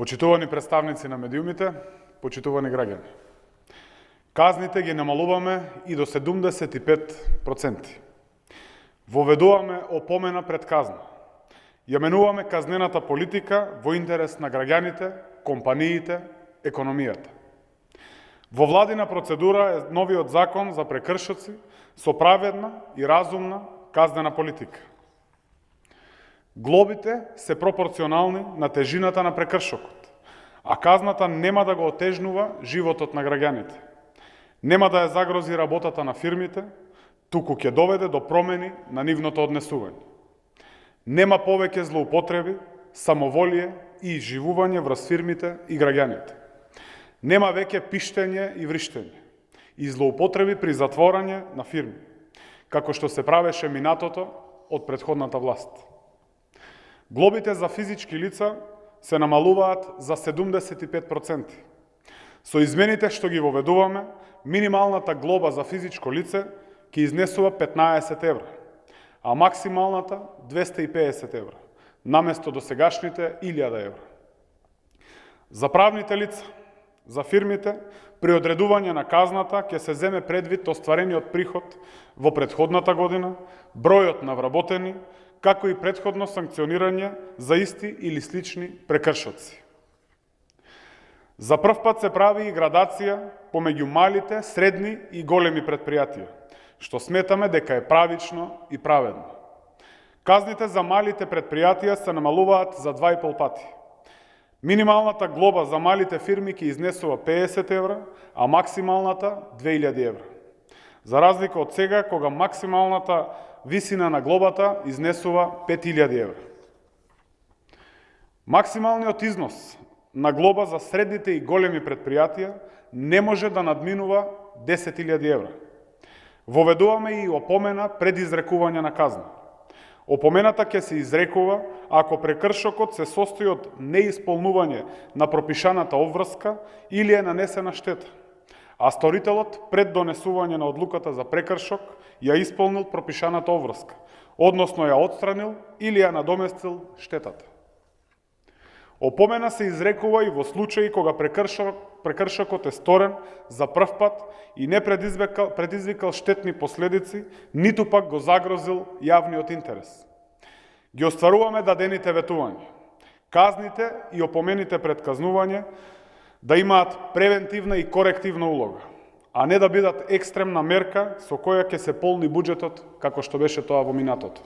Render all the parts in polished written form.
Почитувани представници на медиумите, почитувани граѓани. Казните ги намалуваме и до 75%. Воведуваме опомена пред казна. Ја менуваме казнената политика во интерес на граѓаните, компаниите, економијата. Во владина процедура е новиот закон за прекршоци со праведна и разумна казнена политика. Глобите се пропорционални на тежината на прекршокот, а казната нема да го отежнува животот на граѓаните. Нема да ја загрози работата на фирмите, туку ќе доведе до промени на нивното однесување. Нема повеќе злоупотреби, самоволие и изживување врз фирмите и граѓаните. Нема веќе пиштење и вриштење и злоупотреби при затворање на фирми, како што се правеше минатото од претходната власт. Глобите за физички лица се намалуваат за 75%. Со измените што ги воведуваме, минималната глоба за физичко лице ќе изнесува 15 евра, а максималната 250 евра, наместо досегашните 1000 евра. За правните лица, за фирмите, при одредување на казната ќе се земе предвид остварениот приход во претходната година, бројот на вработени, како и претходно санкционирање за исти или слични прекршоци. За прв пат се прави и градација помеѓу малите, средни и големи претпријатија, што сметаме дека е правично и праведно. Казните за малите претпријатија се намалуваат за 2,5 пати. Минималната глоба за малите фирми ќе изнесува 50 евра, а максималната 2000 евра. За разлика од сега, кога максималната висина на глобата изнесува 5000 евра. Максималниот износ на глоба за средните и големи претпријатија не може да надминува 10.000 евра. Воведуваме и опомена пред изрекување на казна. Опомената ќе се изрекува ако прекршокот се состои од неисполнување на пропишаната обврска или е нанесена штета, а сторителот пред донесување на одлуката за прекршок ја исполнил пропишаната обврска, односно ја отстранил или ја надоместил штетата. Опомена се изрекува и во случаи кога прекршокот е сторен за прв пат и не предизвикал штетни последици, ниту пак го загрозил јавниот интерес. Ги остваруваме дадените ветувања. Казните и опомените пред казнување да имаат превентивна и корективна улога, а не да бидат екстремна мерка со која ќе се полни буџетот, како што беше тоа во минатото.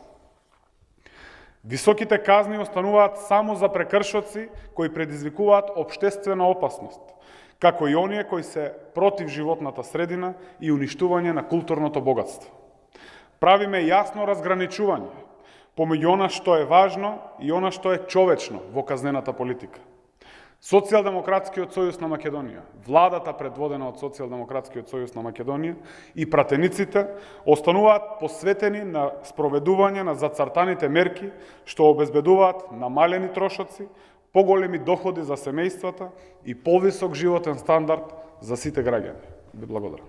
Високите казни остануваат само за прекршоци кои предизвикуваат општествена опасност, како и оние кои се против животната средина и уништување на културното богатство. Правиме јасно разграничување помеѓу она што е важно и она што е човечно во казнената политика. Социјалдемократскиот сојуз на Македонија, владата предводена од Социјалдемократскиот сојуз на Македонија и пратениците остануваат посветени на спроведување на зацртаните мерки што обезбедуваат намалени трошоци, поголеми доходи за семејствата и повисок животен стандард за сите граѓани. Ви благодарам.